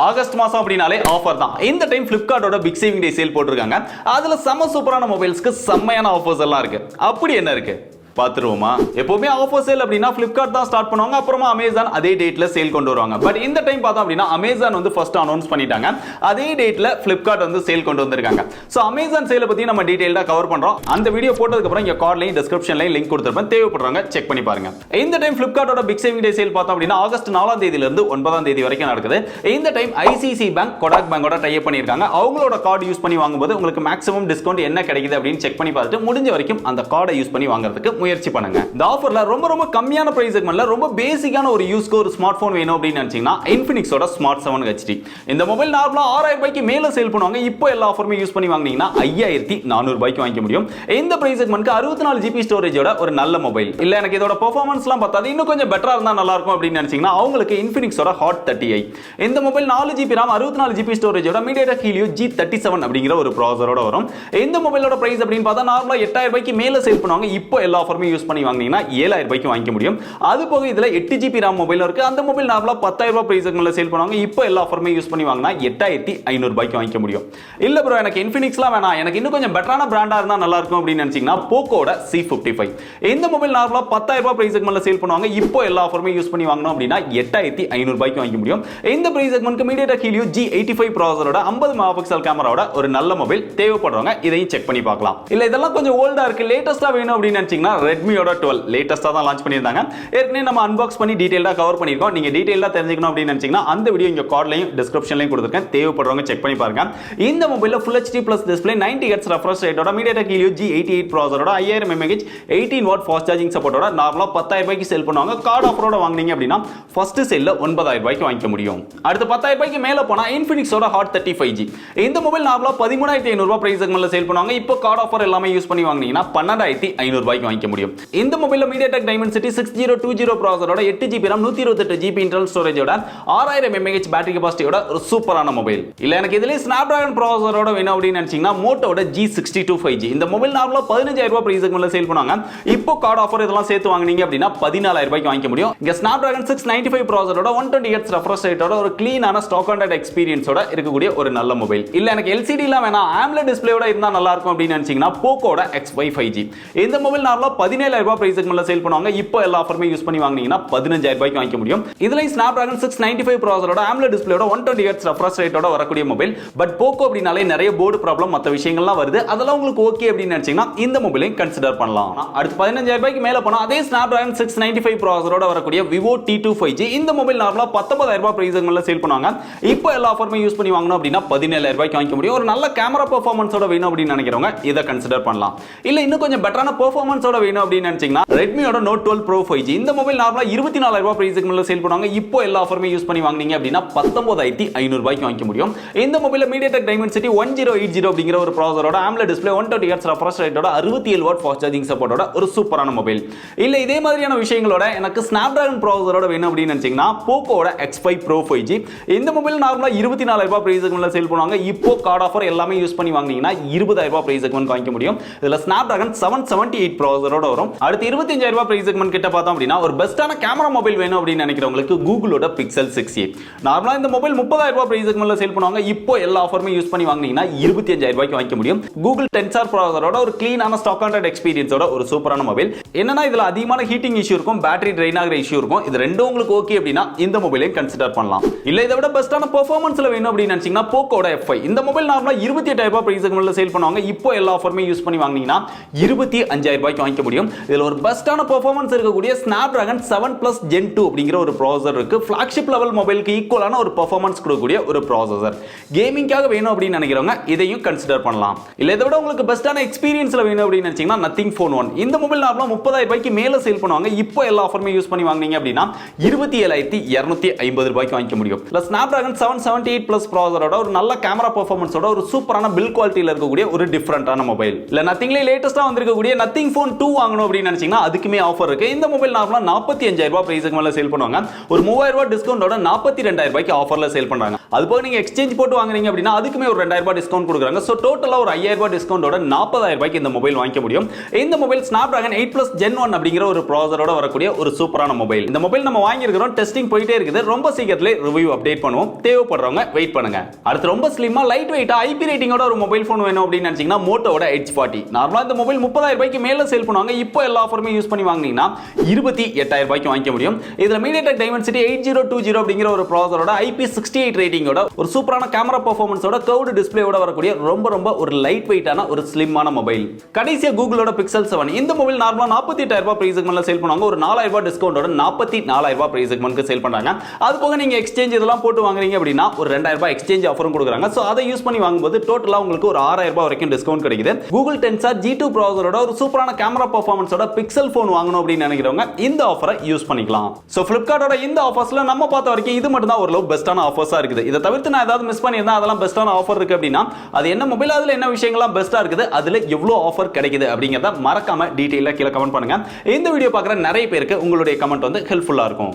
August மாசம் அப்படினாலே offer தான். இந்த டைம் Flipkartோட பிக் சேவிங் டே சேல் போட்டுருக்காங்க. அதுல செம சூப்பரான மொபைல்ஸ்க்கு செம்மையான ஆஃபர்ஸ் எல்லாம் இருக்கு. அப்படி என்ன இருக்கு பாத்துருவோமா? எப்பவுமே ஆஃபர் சேல் அப்படின்னா Flipkart தான் ஸ்டார்ட் பண்ணுவாங்க, அப்புறமா Amazon அதே டேட்ல சேல் கொண்டு வருவாங்க. பட் இந்த டைம் பார்த்தோம் அப்படின்னா Amazon வந்து ஃபர்ஸ்ட் அனௌன்ஸ் பண்ணிட்டாங்க, அதே டேட்ல Flipkart வந்து சேல் கொண்டு வந்திருக்காங்க. சோ Amazon சேலை பத்தி நம்ம டீடைலா கவர் பண்றோம். அந்த வீடியோ போட்டதுக்கு அப்புறம் இங்க கார்ட்லயும் டிஸ்கிரிப்ஷன்லயும் லிங்க் கொடுத்திருப்பேன், தேவைப்படுறவங்க செக் பண்ணி பாருங்க. இந்த டைம் Flipkartோட பிக் சேவிங் டே சேல் பார்த்தோம் அப்படின்னா ஆகஸ்ட் 4ஆம் தேதியில இருந்து 9ஆம் தேதி வரைக்கும் நடக்குது. இந்த டைம் ஐசிசி பேங்க் கொடாக் பேங்கோட டை அப் பண்ணிருக்காங்க. அவங்களோட கார்டு யூஸ் பண்ணி வாங்கும்போது உங்களுக்கு மேக்ஸிமம் டிஸ்கவுண்ட் என்ன கிடைக்குது அப்படின்னு செக் பண்ணி பார்த்துட்டு முடிஞ்ச வரைக்கும் அந்த கார்டை யூஸ் பண்ணி வாங்குறதுக்கு முயற்சி பண்ணுங்க. ஆஃபர்ல ரொம்ப கம்மியான பிரைஸ் செக்மென்ட்ல ரொம்ப பேசிக்கான ஒரு யூஸ்க்கு ஒரு ஸ்மார்ட் போன் வேணும் அப்படின்னு நினைச்சீங்கன்னா இன்ஃபினிக்ஸோட ஸ்மார்ட் 7 HD இந்த மொபைல் நார்மலா 6000 ரூபாய்க்கு மேல சேல் பண்ணுவாங்க. இப்போ எல்லா ஆஃபருமே யூஸ் பண்ணி வாங்குனீங்கன்னா 5400 ரூபாய்க்கு வாங்கிக்க முடியும். இந்த பிரைஸ் செக்மென்ட்க்கு 64 GB ஸ்டோரேஜோட ஒரு நல்ல மொபைல். இல்ல எனக்கு இதோட பெர்ஃபார்மன்ஸ்லாம் பார்த்தாது இன்னும் கொஞ்சம் பெட்டரா இருந்தா நல்லா இருக்கும் அப்படின்னு நினைச்சீங்கன்னா அவங்களுக்கு இன்ஃபினிக்ஸோட Hot 30i இந்த mobile 4 GB RAM 64 GB ஸ்டோரேஜோட MediaTek Helio G37 அப்படிங்கிற ஒரு ப்ராசஸரோட வரும். இந்த மொபைலோட பிரைஸ் அப்படின்னு பார்த்தா நார்மலா 8000 ரூபாய்க்கு மேல சேல் பண்ணுவாங்க. இப்போ எல்லா ஆஃபருமே யூஸ் பண்ணி வாங்குனீங்கன்னா 7000 ரூபாய்க்கு வாங்கிக்க முடியும். அது போக இதுல 8 GB RAM மொபைல் இருக்கு. அந்த மொபைல் நார்மலா 10000 ரூபாய் பிரைஸ் செக்மென்ட்ல சேல் பண்ணுவாங்க. இப்போ எல்லா ஆஃபருமே யூஸ் பண்ணி வாங்குனா 8500 ரூபாய்க்கு வாங்கிக்க முடியும். இல்ல ப்ரோ எனக்கு இன்ஃபினிக்ஸ்லாம் வேணாம், எனக்கு இன்னும் கொஞ்சம் பெட்டரான பிராண்டா இருந்தா நல்லா இருக்கும் அப்படின்னு நினைச்சீங்கன்னா போக்கோட C55 இந்த மொபைல் நார்மலா 10000 ரூபாய் பிரைஸ் செக்மென்ட்ல சேல் பண்ணுவாங்க. இப்போ எல்லா ஆஃபருமே யூஸ் பண்ணி வாங்கணும் அப்படின்னா 8500 ரூபாய்க்கு வாங்கிக்க முடியும். இந்த பிரைஸ் செக்மென்ட்க்கு MediaTek Helio G85 ப்ராசஸரோட 50 மெகாபிக்சல் கேமராவோட ஒரு நல்ல மொபைல் தேவைப்படுறவங்க இதையும் செக் பண்ணி பார்க்கலாம். இல்ல இதெல்லாம் கொஞ்சம் ஓல்டா இருக்கு, லேட்டஸ்டா வேணும் அப்படின்னு நினைச்சீங்கன்னா Redmiயோட 12 லேட்டஸ்டா தான் லான்ச் பண்ணிருந்தாங்க. ஏற்கனவே நம்ம அன்பாக்ஸ் பண்ணி டீடைலா கவர் பண்ணிருக்கோம். நீங்க டீடைலா தெரிஞ்சுக்கணும் அப்படின்னு நினைச்சீங்கன்னா அந்த வீடியோ இங்க கார்ட்லயும் டிஸ்கிரிப்ஷன்லயும் கொடுத்திருக்கேன், தேவைப்படுறவங்க செக் பண்ணி பாருங்க. இந்த மொபைல்ல Full HD Plus display 90 Hz refresh ரேட்டோட MediaTek Helio G88 ப்ராசஸரோட 5000 mAh 18 வாட் ஃபாஸ்ட் சார்ஜிங் சப்போர்ட்டோட நார்மலா 10000 ரூபாய்க்கு சேல் பண்ணுவாங்க. கார்டு ஆஃபரோட வாங்குனீங்க அப்படின்னா ஃபர்ஸ்ட் சேல்ல 9000 ரூபாய்க்கு வாங்கிக்க முடியும். அடுத்து 10000 ரூபாய்க்கு மேல போனா இன்ஃபினிக்ஸோட Hot 35G இந்த மொபைல் நார்மலா 13500 ரூபாய் பிரைஸ் செக்மென்ட்ல சேல் பண்ணுவாங்க. இப்போ கார்டு ஆஃபர் எல்லாமே யூஸ் பண்ணி வாங்குனீங்கன்னா 12500 ரூபாய்க்கு வாங்கிக்க முடியும். இந்த மொபைல்ல MediaTek Dimensity 6020 ப்ராசஸரோட 8 GB RAM 128 GB இன்டர்னல் ஸ்டோரேஜோட 6000 mAh பேட்டரி கெபாசிட்டியோட ஒரு சூப்பரான மொபைல். இல்ல எனக்கு இதுல Snapdragon ப்ராசஸரோட வேணும் அப்படின்னு நினைச்சீங்கன்னா மோட்டோட G62 5G இந்த மொபைல் நார்மலா 15000 ரூபாய் பிரைஸ் செக்மென்ட்ல சேல் பண்ணுவாங்க. இப்போ கார்டு ஆஃபர் இதெல்லாம் சேர்த்து வாங்குனீங்க அப்படின்னா 14000 ரூபாய்க்கு வாங்கிக்க முடியும். இங்க Snapdragon 695 ப்ராசஸரோட 120 Hz refresh ரேட்டோட ஒரு க்ளீனான ஸ்டாக் அண்ட் எக்ஸ்பீரியன்ஸோட இருக்கக்கூடிய ஒரு நல்ல மொபைல். இல்ல எனக்கு LCD எல்லாம் வேணாம், AMOLED டிஸ்ப்ளேயோட இருந்தா நல்லா இருக்கும் அப்படின்னு நினைச்சீங்கன்னா போக்கோட X5 5G இந்த மொபைல் நார்மலா 17000 ரூபாய் பிரைஸ் செக்மென்ட்ல சேல் பண்ணுவாங்க. இப்போ எல்லா ஆஃபருமே யூஸ் பண்ணி வாங்குனீங்கன்னா 15000 ரூபாய்க்கு வாங்கிக்க முடியும். இதுல Snapdragon 695 ப்ராசஸரோட AMOLED டிஸ்ப்ளேயோட 120 Hz refresh ரேட்டோட வரக்கூடிய மொபைல். பட் போக்கோ அப்படினாலே நிறைய போர்டு ப்ராப்ளம் மத்த விஷயங்கள்லாம் வருது, அதெல்லாம் உங்களுக்கு ஓகே அப்படின்னு நினைச்சீங்கன்னா இந்த மொபைலையும் கன்சிடர் பண்ணலாம். அடுத்து 15000 ரூபாய்க்கு மேல போனா அதே Snapdragon 695 ப்ராசஸரோட வரக்கூடிய Vivo T2 5G இந்த மொபைல் நார்மலா 19000 ரூபாய் பிரைஸ் செக்மென்ட்ல சேல் பண்ணுவாங்க. இப்போ எல்லா ஆஃபருமே யூஸ் பண்ணி வாங்கணும் அப்படின்னா 17000 ரூபாய்க்கு வாங்கிக்க முடியும். ஒரு நல்ல கேமரா பெர்ஃபார்மன்ஸோட வேணும் அப்படின்னு நினைக்கிறவங்க இத கன்சிடர் பண்ணலாம். இல்ல இன்னும் கொஞ்சம் பெட்டரான பெர்ஃபார்மன்ஸோட வேணும் அப்படின்னு நினைச்சீங்கன்னா Redmiயோட Note 12 Pro 5G இந்த மொபைல் நார்மலா 24000 ரூபாய் பிரைஸ் செக்மென்ட்ல சேல் பண்ணுவாங்க. இப்போ எல்லா ஆஃபருமே யூஸ் பண்ணி வாங்குனீங்க அப்படின்னா 19500 ரூபாய்க்கு வாங்கிக்க முடியும். இந்த மொபைல்ல MediaTek Dimensity 1080 அப்படிங்கிற ஒரு ப்ராசஸரோட AMOLED டிஸ்ப்ளே 120 Hz refresh ரேட்டோட 67 வாட் ஃபாஸ்ட் சார்ஜிங் சப்போர்ட்டோட ஒரு சூப்பரான மொபைல். இல்ல இதே மாதிரியான விஷயங்களோட எனக்கு Snapdragon ப்ராசஸரோட வேணும் அப்படின்னு நினைச்சீங்கன்னா போக்கோட X5 Pro 5G இந்த மொபைல் நார்மலா 24000 ரூபாய் பிரைஸ் செக்மென்ட்ல சேல் பண்ணுவாங்க. இப்போ கார்டு ஆஃபர் எல்லாமே யூஸ் பண்ணி வாங்குனீங்கன்னா 20000 ரூபாய் பிரைஸ் செக்மென்ட் வாங்கிக்க முடியும். இதுல Snapdragon 778 ப்ராசஸரோட வரும். அடுத்து 25000 ரூபாய் பிரைஸ் செக்மென்ட் கிட்ட பார்த்தோம் அப்படின்னா ஒரு பெஸ்டான கேமரா மொபைல் வேணும் அப்படின்னு நினைக்கிறவங்களுக்கு கூகுளோட Pixel 6a நார்மலா இந்த மொபைல் 30000 ரூபாய் பிரைஸ் செக்மென்ட்ல சேல் பண்ணுவாங்க. இப்போ எல்லா ஆஃபருமே யூஸ் பண்ணி வாங்குனீங்கன்னா 25000 ரூபாய்க்கு வாங்கிக்க முடியும். Google Tensor ப்ராசஸரோட ஒரு க்ளீனான ஸ்டாக் அண்ட் எக்ஸ்பீரியன்ஸோட ஒரு சூப்பரான மொபைல். என்னன்னா இதுல அதிகமான ஹீட்டிங் இஷ்யூ இருக்கும், பேட்டரி ட்ரைன் ஆகிற இஷ்யூ இருக்கும். இது ரெண்டும் உங்களுக்கு ஓகே அப்படின்னா இந்த மொபைலையும் கன்சிடர் பண்ணலாம். இல்ல இதை விட பெஸ்டான பெர்ஃபார்மன்ஸ்ல வேணும் அப்படின்னு நினைச்சீங்கன்னா போக்கோட F5 இந்த மொபைல் நார்மலா 28000 ரூபாய் பிரைஸ் செக்மென்ட்ல சேல் பண்ணுவாங்க. இப்போ எல்லா ஆஃபருமே யூஸ் பண்ணி வாங்குனீங்கன்னா 25000 ரூபாய்க்கு வாங்கிக்க முடியும். இதுல ஒரு பெஸ்டான பெர்ஃபார்மன்ஸ் இருக்கக்கூடிய Snapdragon 7 Plus Gen 2 அப்படிங்கிற ஒரு ப்ராசஸர் இருக்கு. ஃபிளாக்ஷிப் லெவல் மொபைலுக்கு ஈக்குவலான ஒரு பெர்ஃபார்மன்ஸ் கொடுக்கக்கூடிய ஒரு ப்ராசஸர். கேமிங்காக வேணும் அப்படின்னு நினைக்கிறவங்க இதையும் கன்சிடர் பண்ணலாம். இல்ல இதை விட உங்களுக்கு பெஸ்டான எக்ஸ்பீரியன்ஸ்ல வேணும் அப்படின்னு நினைச்சீங்கன்னா Nothing Phone 1 இந்த மொபைல் நார்மலா 30000 ரூபாய்க்கு மேல சேல் பண்ணுவாங்க. இப்போ எல்லா ஆஃபருமே யூஸ் பண்ணி வாங்குனீங்க அப்படின்னா 27250 ரூபாய்க்கு வாங்கிக்க முடியும். இல்ல Snapdragon 778 Plus ப்ராசஸரோட ஒரு நல்ல கேமரா பெர்ஃபார்மன்ஸோட ஒரு சூப்பரான பில் குவாலிட்டியில இருக்கக்கூடிய ஒரு டிஃபரண்டான மொபைல். இல்ல நத்திங்ல லேட்டஸ்டா வந்திருக்கக்கூடிய Nothing Phone 2 வாங்கணும் அப்படின்னு நினைச்சீங்கன்னா அதுக்குமே ஆஃபர் இருக்கு. இந்த மொபைல் நார்மலா 45,000 ரூபாய் பிரைஸ்க்கு மேல சேல் பண்ணுவாங்க. ஒரு 3000 ரூபாய் டிஸ்கவுண்டோட 42,000 ரூபாய்க்கு ஆஃபர்ல சேல் பண்றாங்க. அது போக நீங்க எக்ஸ்சேஞ்ச் போட்டு வாங்குறீங்க அப்படின்னா அதுக்குமே ஒரு 2,000 ரூபாய் டிஸ்கவுண்ட் கொடுக்குறாங்க. சோ டோட்டலா ஒரு 5,000 ரூபாய் டிஸ்கவுண்டோட 40,000 ரூபாய்க்கு இந்த மொபைல் வாங்கிக்க முடியும். இந்த மொபைல் Snapdragon 8+ Gen 1 அப்படிங்கிற ஒரு ப்ராசஸரோட வரக்கூடிய ஒரு சூப்பரான மொபைல். இந்த மொபைல் நம்ம வாங்கி இருக்கிறோம், டெஸ்டிங் போயிட்டே இருக்குது. ரொம்ப சீக்கிரத்திலே ரிவ்யூ அப்டேட் பண்ணுவோம். தேவைப்படுறவங்க வெயிட் பண்ணுங்க. அடுத்து ரொம்ப ஸ்லிம்மா லைட் வெயிட்டா IP ரேட்டிங்கோட ஒரு மொபைல் ஃபோன் வேணும் அப்படின்னு நினைச்சீங்கன்னா மோட்டோவோட Edge 40. நார்மலா இந்த மொபைல் 30,000 ரூபாய்க்கு மேல சேல் பண்ணுவாங்க. இப்போ எல்லா ஆஃபருமே யூஸ் பண்ணி வாங்குனீங்கன்னா 28,000 ரூபாய்க்கு வாங்கிக்க முடியும். இதுல MediaTek Dimensity 8020 அப்படிங்கிற ஒரு ப்ராசஸரோட IP68 ரேட்டிங்கோட ஒரு சூப்பரான கேமரா பெர்ஃபார்மன்ஸோட கர்வ்டு டிஸ்ப்ளேயோட வரக்கூடிய ரொம்ப ஒரு லைட் வெயிட்டான ஒரு ஸ்லிம்மான மொபைல். கடைசியா கூகுளோட Pixel 7. இந்த மொபைல் நார்மலா 48,000 ரூபாய் பிரைஸ்க்கு மேல சேல் பண்ணுவாங்க. ஒரு 4,000 ரூபாய் டிஸ்கவுண்டோட 44,000 ரூபாய் பிரைஸ்க்கு மேல சேல் பண்றாங்க. அது போக நீங்க எக்ஸ்சேஞ்ச் இதெல்லாம் போட்டு வாங்குறீங்க அப்படின்னா ஒரு 2,000 ரூபாய் எக்ஸ்சேஞ்ச் ஆஃபரும் கொடுக்குறாங்க. சோ அதை யூஸ் பண்ணி வாங்கும்போது டோட்டலா உங்களுக்கு ஒரு 6,000 ரூபாய் வரைக்கும் டிஸ்கவுண்ட் கிடைக்குது. Google Tensor G2 ப்ராசஸரோட ஒரு சூப்பரான கேமரா பெர்ஃபார்மன்ஸோட Pixel ஃபோன் வாங்கணும் அப்படின்னு நினைக்கிறவங்க இந்த ஆஃபரை யூஸ் பண்ணிக்கலாம். சோ Flipkartோட இந்த ஆஃபர்ஸ்ல நம்ம பார்த்த வரைக்கும் இது மட்டும் தான் ஓரளவு பெஸ்டான ஆஃபர்ஸா இருக்குது. இதை தவிர்த்து நான் ஏதாவது மிஸ் பண்ணியிருந்தா அதெல்லாம் பெஸ்டான ஆஃபர் இருக்கு அப்படின்னா அது என்ன மொபைல், அதுல என்ன விஷயங்கள்லாம் பெஸ்டா இருக்குது, அதுல எவ்வளவு ஆஃபர் கிடைக்குது அப்படிங்கறத மறக்காம டீடைலா கீழே கமெண்ட் பண்ணுங்க. இந்த வீடியோ பார்க்குற நிறைய பேருக்கு உங்களுடைய கமெண்ட் வந்து ஹெல்ப்ஃபுல்லா இருக்கும்.